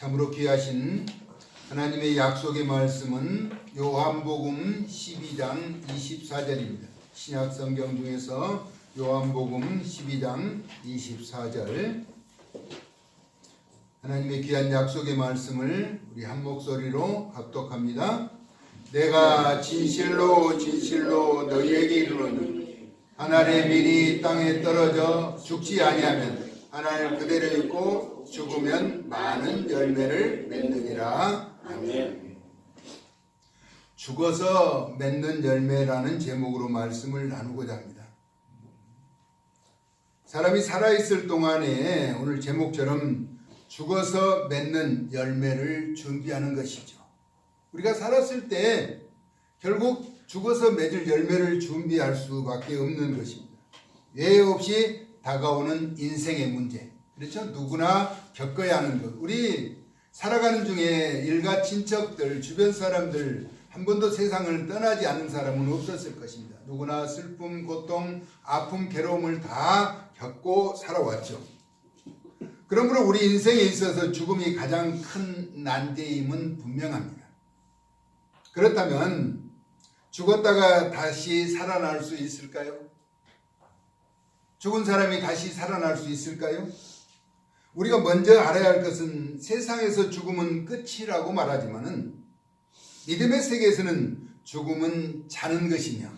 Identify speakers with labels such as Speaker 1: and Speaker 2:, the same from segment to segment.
Speaker 1: 참으로 귀하신 하나님의 약속의 말씀은 요한복음 12장 24절입니다. 신약 성경 중에서 요한복음 12장 24절, 하나님의 귀한 약속의 말씀을 우리 한 목소리로 합독합니다. 내가 진실로 진실로 너희에게 이르노니 하늘의 밀이 땅에 떨어져 죽지 아니하면 하늘 그대로 있고 죽으면 많은 열매를 맺느니라. 아멘. 죽어서 맺는 열매라는 제목으로 말씀을 나누고자 합니다. 사람이 살아있을 동안에 오늘 제목처럼 죽어서 맺는 열매를 준비하는 것이죠. 우리가 살았을 때 결국 죽어서 맺을 열매를 준비할 수밖에 없는 것입니다. 예외 없이 다가오는 인생의 문제, 그렇죠? 누구나 겪어야 하는 것. 우리 살아가는 중에 일가 친척들, 주변 사람들, 한 번도 세상을 떠나지 않은 사람은 없었을 것입니다. 누구나 슬픔, 고통, 아픔, 괴로움을 다 겪고 살아왔죠. 그러므로 우리 인생에 있어서 죽음이 가장 큰 난제임은 분명합니다. 그렇다면 죽었다가 다시 살아날 수 있을까요? 죽은 사람이 다시 살아날 수 있을까요? 우리가 먼저 알아야 할 것은 세상에서 죽음은 끝이라고 말하지만은 믿음의 세계에서는 죽음은 자는 것이며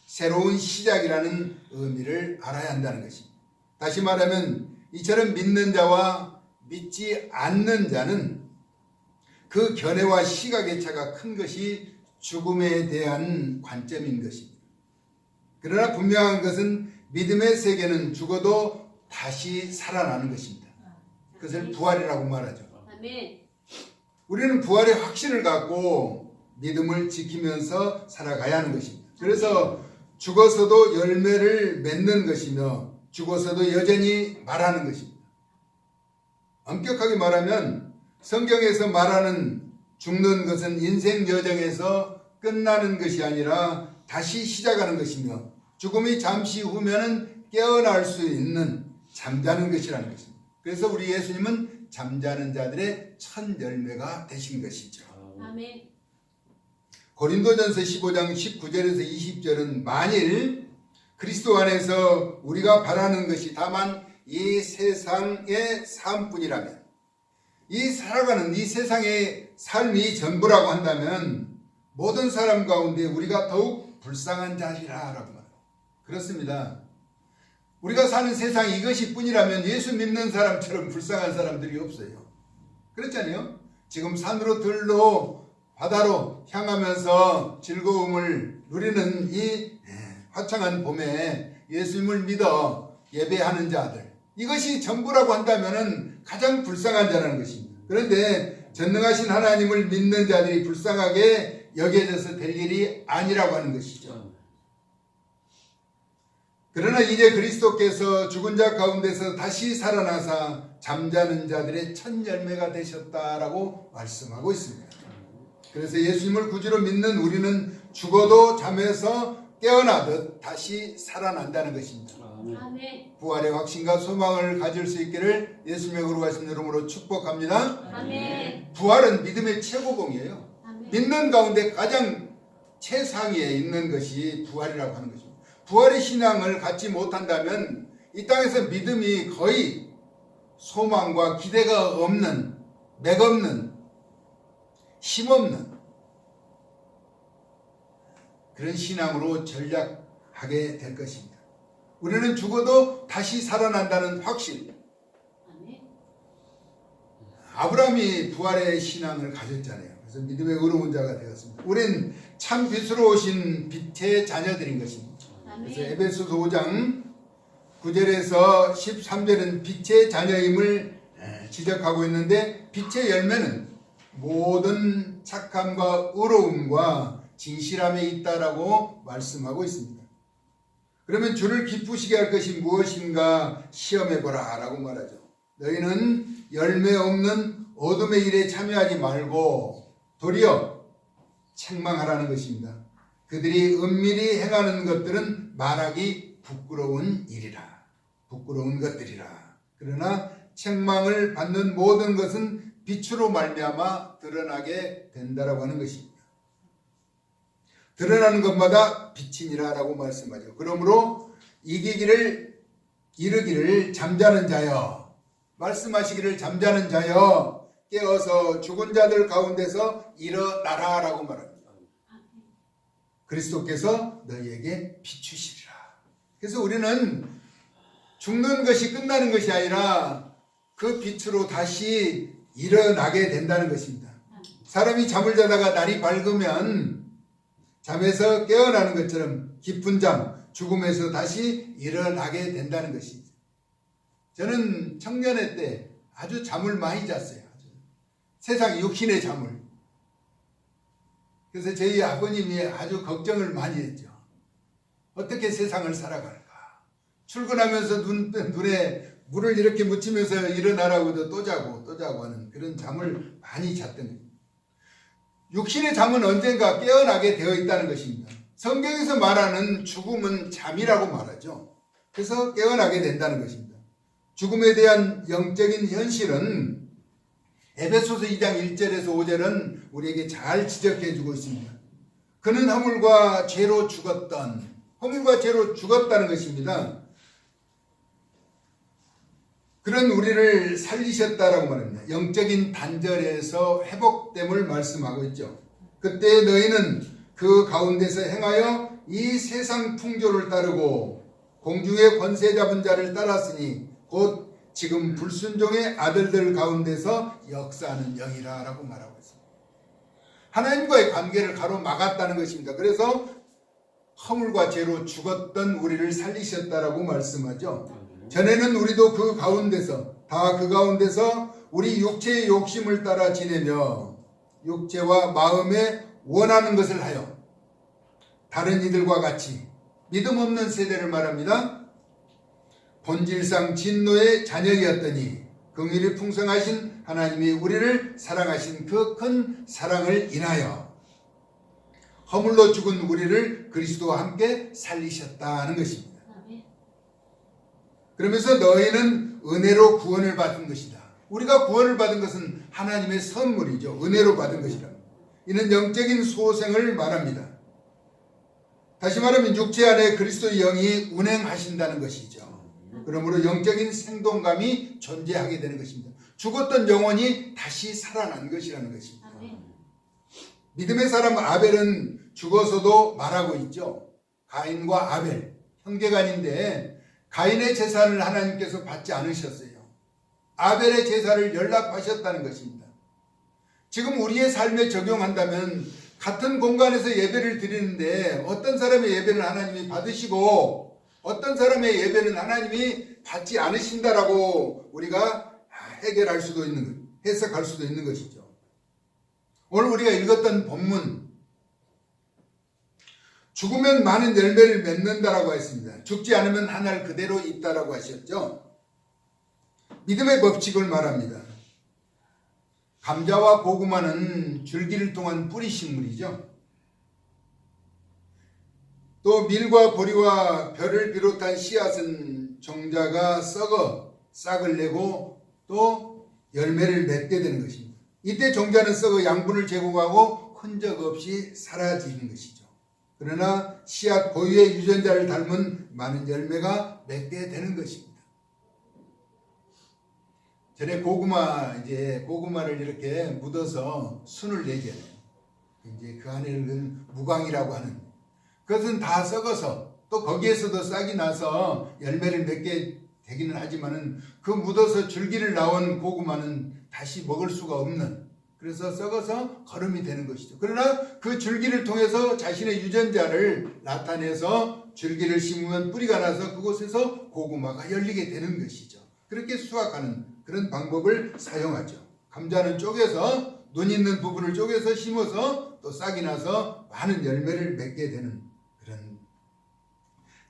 Speaker 1: 새로운 시작이라는 의미를 알아야 한다는 것입니다. 다시 말하면 이처럼 믿는 자와 믿지 않는 자는 그 견해와 시각의 차가 큰 것이 죽음에 대한 관점인 것입니다. 그러나 분명한 것은 믿음의 세계는 죽어도 다시 살아나는 것입니다. 그것을 부활이라고 말하죠. 우리는 부활의 확신을 갖고 믿음을 지키면서 살아가야 하는 것입니다. 그래서 죽어서도 열매를 맺는 것이며 죽어서도 여전히 말하는 것입니다. 엄격하게 말하면 성경에서 말하는 죽는 것은 인생 여정에서 끝나는 것이 아니라 다시 시작하는 것이며 죽음이 잠시 후면은 깨어날 수 있는 잠자는 것이라는 것입니다. 그래서 우리 예수님은 잠자는 자들의 첫 열매가 되신 것이죠.
Speaker 2: 아멘.
Speaker 1: 고린도전서 15장 19절에서 20절은 만일 그리스도 안에서 우리가 바라는 것이 다만 이 세상의 삶뿐이라면, 이 살아가는 이 세상의 삶이 전부라고 한다면 모든 사람 가운데 우리가 더욱 불쌍한 자리라라고 말합니다. 그렇습니다. 우리가 사는 세상 이것이 뿐이라면 예수 믿는 사람처럼 불쌍한 사람들이 없어요. 그렇잖아요. 지금 산으로 들로 바다로 향하면서 즐거움을 누리는 이 화창한 봄에 예수님을 믿어 예배하는 자들, 이것이 전부라고 한다면 가장 불쌍한 자라는 것입니다. 그런데 전능하신 하나님을 믿는 자들이 불쌍하게 여겨져서 될 일이 아니라고 하는 것이죠. 그러나 이제 그리스도께서 죽은 자 가운데서 다시 살아나사 잠자는 자들의 첫 열매가 되셨다라고 말씀하고 있습니다. 그래서 예수님을 구주로 믿는 우리는 죽어도 잠에서 깨어나듯 다시 살아난다는 것입니다.
Speaker 2: 아멘.
Speaker 1: 부활의 확신과 소망을 가질 수 있기를 예수님의 거룩하신 이름으로 축복합니다.
Speaker 2: 아멘.
Speaker 1: 부활은 믿음의 최고봉이에요.
Speaker 2: 아멘.
Speaker 1: 믿는 가운데 가장 최상위에 있는 것이 부활이라고 하는 것입니다. 부활의 신앙을 갖지 못한다면 이 땅에서 믿음이 거의 소망과 기대가 없는, 맥없는, 힘없는 그런 신앙으로 전락하게 될 것입니다. 우리는 죽어도 다시 살아난다는 확신. 아브라함이 부활의 신앙을 가졌잖아요. 그래서 믿음의 의로운 자가 되었습니다. 우린 참 빛으로 오신 빛의 자녀들인 것입니다. 그래서 에베소서 5장 9절에서 13절은 빛의 자녀임을 지적하고 있는데, 빛의 열매는 모든 착함과 의로움과 진실함에 있다라고 말씀하고 있습니다. 그러면 주를 기쁘시게 할 것이 무엇인가 시험해보라 라고 말하죠. 너희는 열매 없는 어둠의 일에 참여하지 말고 도리어 책망하라는 것입니다. 그들이 은밀히 행하는 것들은 말하기 부끄러운 일이라, 부끄러운 것들이라. 그러나 책망을 받는 모든 것은 빛으로 말미암아 드러나게 된다라고 하는 것입니다. 드러나는 것마다 빛이니라라고 말씀하죠. 그러므로 이르기를 잠자는 자여, 말씀하시기를 잠자는 자여 깨어서 죽은 자들 가운데서 일어나라라고 말합니다. 그리스도께서 너희에게 비추시리라. 그래서 우리는 죽는 것이 끝나는 것이 아니라 그 빛으로 다시 일어나게 된다는 것입니다. 사람이 잠을 자다가 날이 밝으면 잠에서 깨어나는 것처럼 깊은 잠, 죽음에서 다시 일어나게 된다는 것입니다. 저는 청년회 때 아주 잠을 많이 잤어요. 세상 육신의 잠을. 그래서 저희 아버님이 아주 걱정을 많이 했죠. 어떻게 세상을 살아갈까? 출근하면서 눈에 물을 이렇게 묻히면서 일어나라고도 또 자고 하는 그런 잠을 많이 잤던 거예요. 육신의 잠은 언젠가 깨어나게 되어 있다는 것입니다. 성경에서 말하는 죽음은 잠이라고 말하죠. 그래서 깨어나게 된다는 것입니다. 죽음에 대한 영적인 현실은 에베소서 2장 1절에서 5절은 우리에게 잘 지적해 주고 있습니다. 그는 허물과 죄로 죽었다는 것입니다. 그런 우리를 살리셨다라고 말합니다. 영적인 단절에서 회복됨을 말씀하고 있죠. 그때 너희는 그 가운데서 행하여 이 세상 풍조를 따르고 공중의 권세 잡은 자를 따랐으니 곧 지금 불순종의 아들들 가운데서 역사하는 영이라 라고 말하고 있습니다. 하나님과의 관계를 가로막았다는 것입니다. 그래서 허물과 죄로 죽었던 우리를 살리셨다라고 말씀하죠. 전에는 우리도 그 가운데서 우리 육체의 욕심을 따라 지내며 육체와 마음에 원하는 것을 하여 다른 이들과 같이 믿음 없는 세대를 말합니다. 본질상 진노의 자녀이었더니 긍휼이 풍성하신 하나님이 우리를 사랑하신 그 큰 사랑을 인하여 허물로 죽은 우리를 그리스도와 함께 살리셨다는 것입니다. 그러면서 너희는 은혜로 구원을 받은 것이다. 우리가 구원을 받은 것은 하나님의 선물이죠. 은혜로 받은 것이라. 이는 영적인 소생을 말합니다. 다시 말하면 육체 안에 그리스도의 영이 운행하신다는 것이죠. 그러므로 영적인 생동감이 존재하게 되는 것입니다. 죽었던 영혼이 다시 살아난 것이라는 것입니다. 믿음의 사람 아벨은 죽어서도 말하고 있죠. 가인과 아벨, 형제간인데 가인의 제사를 하나님께서 받지 않으셨어요. 아벨의 제사를 연락하셨다는 것입니다. 지금 우리의 삶에 적용한다면 같은 공간에서 예배를 드리는데 어떤 사람의 예배는 하나님이 받으시고 어떤 사람의 예배는 하나님이 받지 않으신다라고 우리가 해석할 수도 있는 것이죠. 오늘 우리가 읽었던 본문, 죽으면 많은 열매를 맺는다라고 했습니다. 죽지 않으면 하늘 그대로 있다라고 하셨죠. 믿음의 법칙을 말합니다. 감자와 고구마는 줄기를 통한 뿌리 식물이죠. 또 밀과 보리와 벼를 비롯한 씨앗은 종자가 썩어 싹을 내고 또 열매를 맺게 되는 것입니다. 이때 종자는 썩어 양분을 제공하고 흔적 없이 사라지는 것이죠. 그러나 씨앗 고유의 유전자를 닮은 많은 열매가 맺게 되는 것입니다. 전에 고구마를 이렇게 묻어서 순을 내게 돼요. 이제 그 안에는 무광이라고 하는, 그것은 다 썩어서 또 거기에서도 싹이 나서 열매를 맺게 되기는 하지만은 그 묻어서 줄기를 나온 고구마는 다시 먹을 수가 없는, 그래서 썩어서 거름이 되는 것이죠. 그러나 그 줄기를 통해서 자신의 유전자를 나타내서 줄기를 심으면 뿌리가 나서 그곳에서 고구마가 열리게 되는 것이죠. 그렇게 수확하는 그런 방법을 사용하죠. 감자는 쪼개서 눈 있는 부분을 쪼개서 심어서 또 싹이 나서 많은 열매를 맺게 되는 그런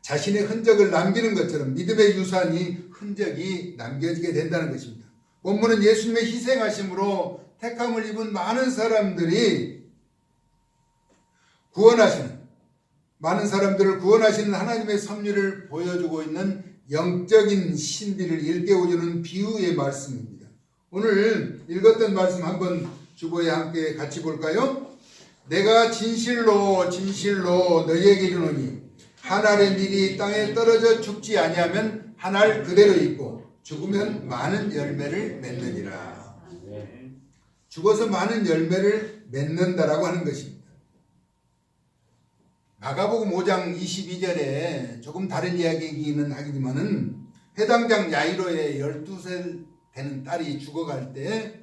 Speaker 1: 자신의 흔적을 남기는 것처럼 믿음의 유산이 흔적이 남겨지게 된다는 것입니다. 본문은 예수님의 희생하심으로 택함을 입은 많은 사람들을 구원하시는 하나님의 섭리를 보여주고 있는 영적인 신비를 일깨워주는 비유의 말씀입니다. 오늘 읽었던 말씀 한번 주보에 함께 같이 볼까요? 내가 진실로 진실로 너희에게 이르노니 한 알의 밀이 땅에 떨어져 죽지 아니하면 한 알 그대로 있고 죽으면 많은 열매를 맺느니라. 죽어서 많은 열매를 맺는다라고 하는 것입니다. 마가복음 5장 22절에 조금 다른 이야기이기는 하지만은 회당장 야이로의 12살 되는 딸이 죽어갈 때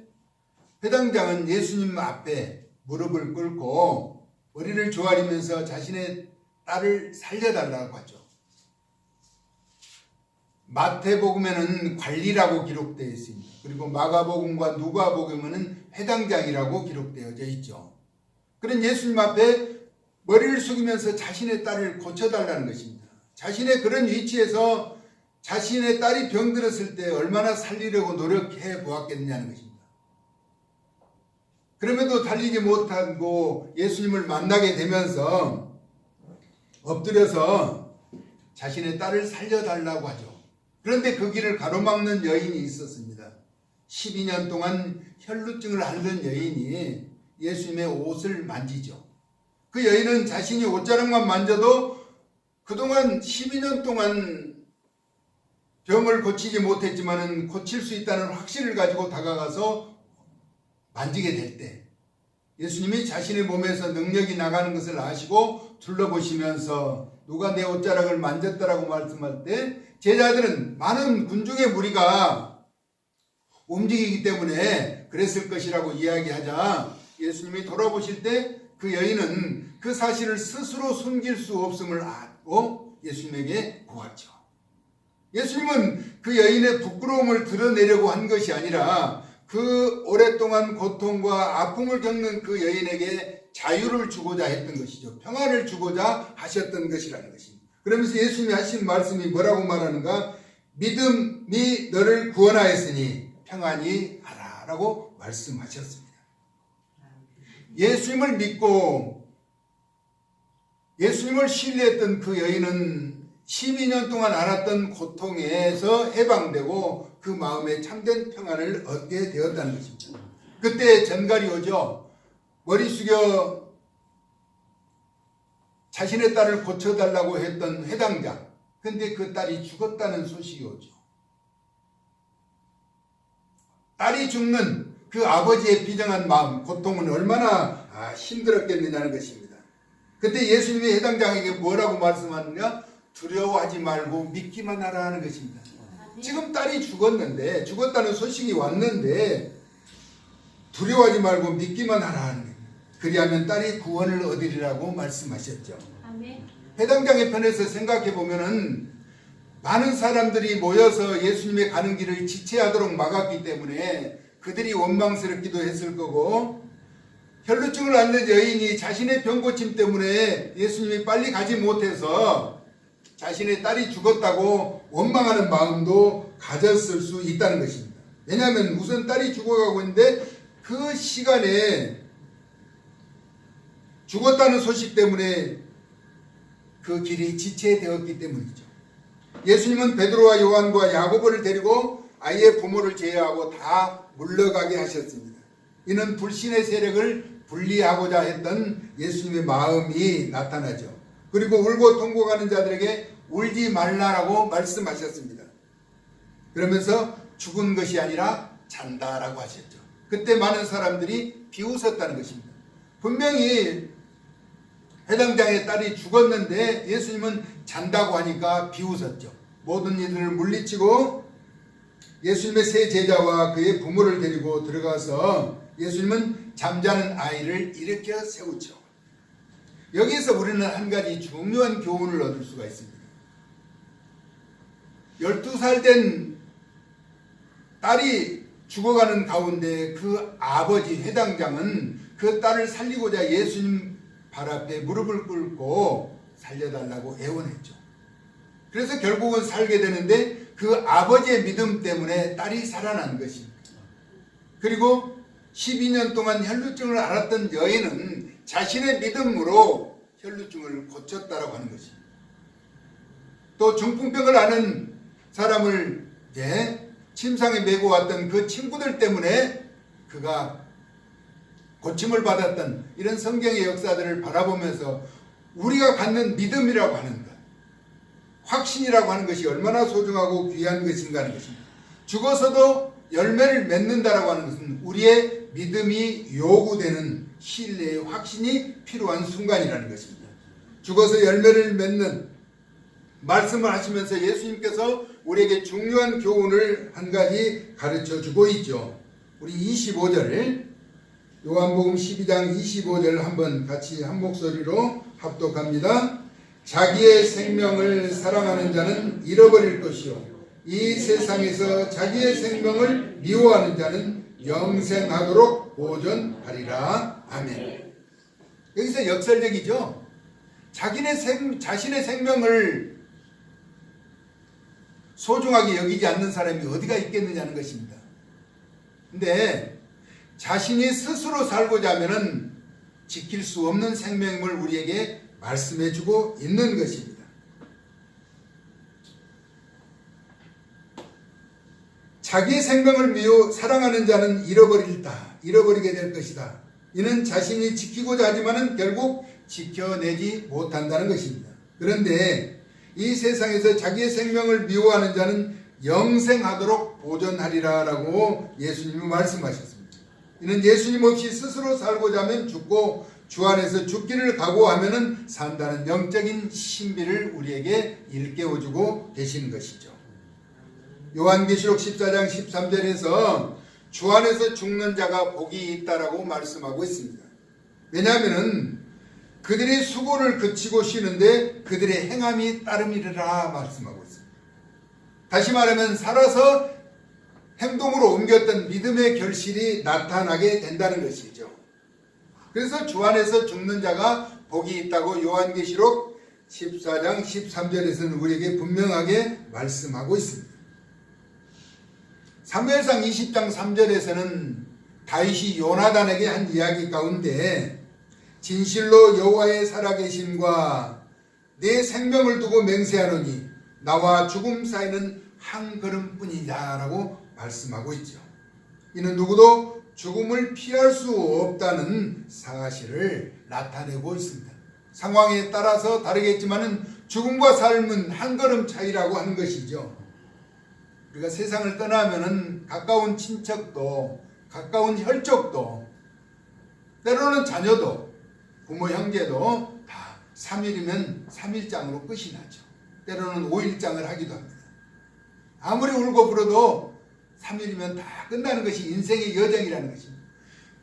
Speaker 1: 회당장은 예수님 앞에 무릎을 꿇고 머리를 조아리면서 자신의 딸을 살려달라고 하죠. 마태복음에는 관리라고 기록되어 있습니다. 그리고 마가복음과 누가복음에는 회당장이라고 기록되어져 있죠. 그런 예수님 앞에 머리를 숙이면서 자신의 딸을 고쳐달라는 것입니다. 자신의 그런 위치에서 자신의 딸이 병들었을 때 얼마나 살리려고 노력해 보았겠느냐는 것입니다. 그럼에도 달리지 못하고 예수님을 만나게 되면서 엎드려서 자신의 딸을 살려달라고 하죠. 그런데 그 길을 가로막는 여인이 있었습니다. 12년 동안 혈루증을 앓는 여인이 예수님의 옷을 만지죠. 그 여인은 자신이 옷자락만 만져도 그동안 12년 동안 병을 고치지 못했지만 고칠 수 있다는 확신을 가지고 다가가서 만지게 될 때 예수님이 자신의 몸에서 능력이 나가는 것을 아시고 둘러보시면서 누가 내 옷자락을 만졌다라고 말씀할 때 제자들은 많은 군중의 무리가 움직이기 때문에 그랬을 것이라고 이야기하자 예수님이 돌아보실 때 그 여인은 그 사실을 스스로 숨길 수 없음을 알고 예수님에게 구하죠. 예수님은 그 여인의 부끄러움을 드러내려고 한 것이 아니라 그 오랫동안 고통과 아픔을 겪는 그 여인에게 자유를 주고자 했던 것이죠. 평안을 주고자 하셨던 것이라는 것입니다. 그러면서 예수님이 하신 말씀이 뭐라고 말하는가? 믿음이 너를 구원하였으니 평안히 하라 라고 말씀하셨습니다. 예수님을 믿고 예수님을 신뢰했던 그 여인은 12년 동안 앓았던 고통에서 해방되고 그 마음에 참된 평안을 얻게 되었다는 것입니다. 그때 전갈이 오죠. 머리 숙여 자신의 딸을 고쳐달라고 했던 회당장. 근데 그 딸이 죽었다는 소식이 오죠. 딸이 죽는 그 아버지의 비정한 마음, 고통은 얼마나 힘들었겠느냐는 것입니다. 그때 예수님이 회당장에게 뭐라고 말씀하느냐? 두려워하지 말고 믿기만 하라 하는 것입니다. 지금 딸이 죽었는데, 죽었다는 소식이 왔는데 두려워하지 말고 믿기만 하라 하는 거예요. 그리하면 딸이 구원을 얻으리라고 말씀하셨죠.
Speaker 2: 아멘.
Speaker 1: 회당장의 편에서 생각해 보면은 많은 사람들이 모여서 예수님의 가는 길을 지체하도록 막았기 때문에 그들이 원망스럽기도 했을 거고, 혈루증을 앓는 여인이 자신의 병 고침 때문에 예수님이 빨리 가지 못해서 자신의 딸이 죽었다고 원망하는 마음도 가졌을 수 있다는 것입니다. 왜냐하면 우선 딸이 죽어가고 있는데 그 시간에 죽었다는 소식 때문에 그 길이 지체되었기 때문이죠. 예수님은 베드로와 요한과 야고보를 데리고 아이의 부모를 제어하고 다 물러가게 하셨습니다. 이는 불신의 세력을 분리하고자 했던 예수님의 마음이 나타나죠. 그리고 울고 통곡하는 자들에게 울지 말라라고 말씀하셨습니다. 그러면서 죽은 것이 아니라 잔다라고 하셨죠. 그때 많은 사람들이 비웃었다는 것입니다. 분명히 회당장의 딸이 죽었는데 예수님은 잔다고 하니까 비웃었죠. 모든 이들을 물리치고 예수님의 세 제자와 그의 부모를 데리고 들어가서 예수님은 잠자는 아이를 일으켜 세우죠. 여기에서 우리는 한 가지 중요한 교훈을 얻을 수가 있습니다. 12살 된 딸이 죽어가는 가운데 그 아버지 회당장은 그 딸을 살리고자 예수님 발 앞에 무릎을 꿇고 살려달라고 애원했죠. 그래서 결국은 살게 되는데 그 아버지의 믿음 때문에 딸이 살아난 것입니다. 그리고 12년 동안 혈루증을 앓았던 여인은 자신의 믿음으로 혈루증을 고쳤다라고 하는 것입니다. 또 중풍병을 앓는 사람을 침상에 메고 왔던 그 친구들 때문에 그가 고침을 받았던 이런 성경의 역사들을 바라보면서 우리가 갖는 믿음이라고 하는 것, 확신이라고 하는 것이 얼마나 소중하고 귀한 것인가 하는 것입니다. 죽어서도 열매를 맺는다라고 하는 것은 우리의 믿음이 요구되는 신뢰의 확신이 필요한 순간이라는 것입니다. 죽어서 열매를 맺는 말씀을 하시면서 예수님께서 우리에게 중요한 교훈을 한 가지 가르쳐 주고 있죠. 우리 25절 요한복음 12장 25절 한번 같이 한 목소리로 합독합니다. 자기의 생명을 사랑하는 자는 잃어버릴 것이요 이 세상에서 자기의 생명을 미워하는 자는 영생하도록 보존하리라. 아멘. 여기서 역설적이죠. 자신의 생명을 소중하게 여기지 않는 사람이 어디가 있겠느냐는 것입니다. 근데 자신이 스스로 살고자 하면은 지킬 수 없는 생명을 우리에게 말씀해 주고 있는 것입니다. 자기의 생명을 사랑하는 자는 잃어버리게 될 것이다. 이는 자신이 지키고자 하지만은 결국 지켜내지 못한다는 것입니다. 그런데 이 세상에서 자기의 생명을 미워하는 자는 영생하도록 보존하리라 라고 예수님이 말씀하셨습니다. 이는 예수님 없이 스스로 살고자 하면 죽고 주 안에서 죽기를 각오하면 산다는 영적인 신비를 우리에게 일깨워주고 계시는 것이죠. 요한계시록 14장 13절에서 주 안에서 죽는 자가 복이 있다라고 말씀하고 있습니다. 왜냐하면 그들이 수고를 그치고 쉬는데 그들의 행함이 따름이라 말씀하고 있습니다. 다시 말하면 살아서 행동으로 옮겼던 믿음의 결실이 나타나게 된다는 것이죠. 그래서 주 안에서 죽는 자가 복이 있다고 요한계시록 14장 13절에서는 우리에게 분명하게 말씀하고 있습니다. 사무엘상 20장 3절에서는 다윗이 요나단에게 한 이야기 가운데 진실로 여호와의 살아계심과 내 생명을 두고 맹세하노니 나와 죽음 사이는 한 걸음뿐이다 라고 말씀하고 있죠. 이는 누구도 죽음을 피할 수 없다는 사실을 나타내고 있습니다. 상황에 따라서 다르겠지만 죽음과 삶은 한 걸음 차이라고 하는 것이죠. 우리가 세상을 떠나면은 가까운 친척도 가까운 혈족도 때로는 자녀도 부모 형제도 다 3일이면 3일장으로 끝이 나죠. 때로는 5일장을 하기도 합니다. 아무리 울고 불어도 3일이면 다 끝나는 것이 인생의 여정이라는 것입니다.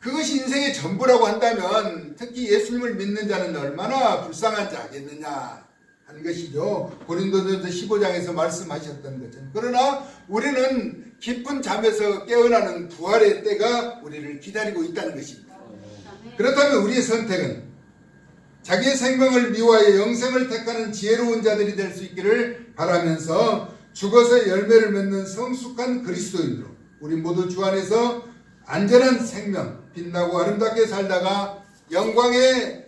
Speaker 1: 그것이 인생의 전부라고 한다면 특히 예수님을 믿는 자는 얼마나 불쌍한 자겠느냐 하는 것이죠. 고린도전서 15장에서 말씀하셨던 것처럼. 그러나 우리는 깊은 잠에서 깨어나는 부활의 때가 우리를 기다리고 있다는 것입니다. 그렇다면 우리의 선택은 자기의 생명을 미워하여 영생을 택하는 지혜로운 자들이 될 수 있기를 바라면서 죽어서 열매를 맺는 성숙한 그리스도인으로 우리 모두 주 안에서 안전한 생명, 빛나고 아름답게 살다가 영광의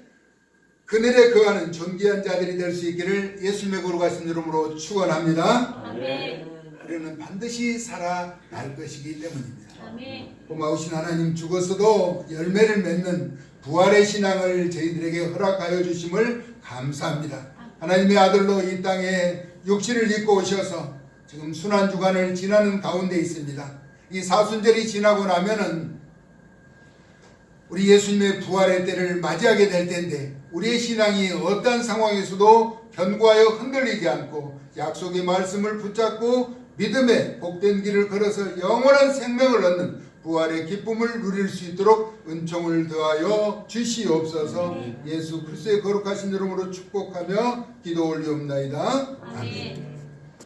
Speaker 1: 그늘에 거하는 존귀한 자들이 될 수 있기를 예수님의 거룩하신 이름으로 축원합니다.
Speaker 2: 아멘.
Speaker 1: 우리는 반드시 살아날 것이기 때문입니다.
Speaker 2: 아멘.
Speaker 1: 고마우신 하나님, 죽어서도 열매를 맺는 부활의 신앙을 저희들에게 허락하여 주심을 감사합니다. 하나님의 아들로 이 땅에 육신을 입고 오셔서 지금 순환주간을 지나는 가운데 있습니다. 이 사순절이 지나고 나면은 우리 예수님의 부활의 때를 맞이하게 될 텐데 우리의 신앙이 어떠한 상황에서도 견고하여 흔들리지 않고 약속의 말씀을 붙잡고 믿음의 복된 길을 걸어서 영원한 생명을 얻는 부활의 기쁨을 누릴 수 있도록 은총을 더하여 주시옵소서. 예수 그리스도의 거룩하신 이름으로 축복하며 기도 올리옵나이다. 아멘.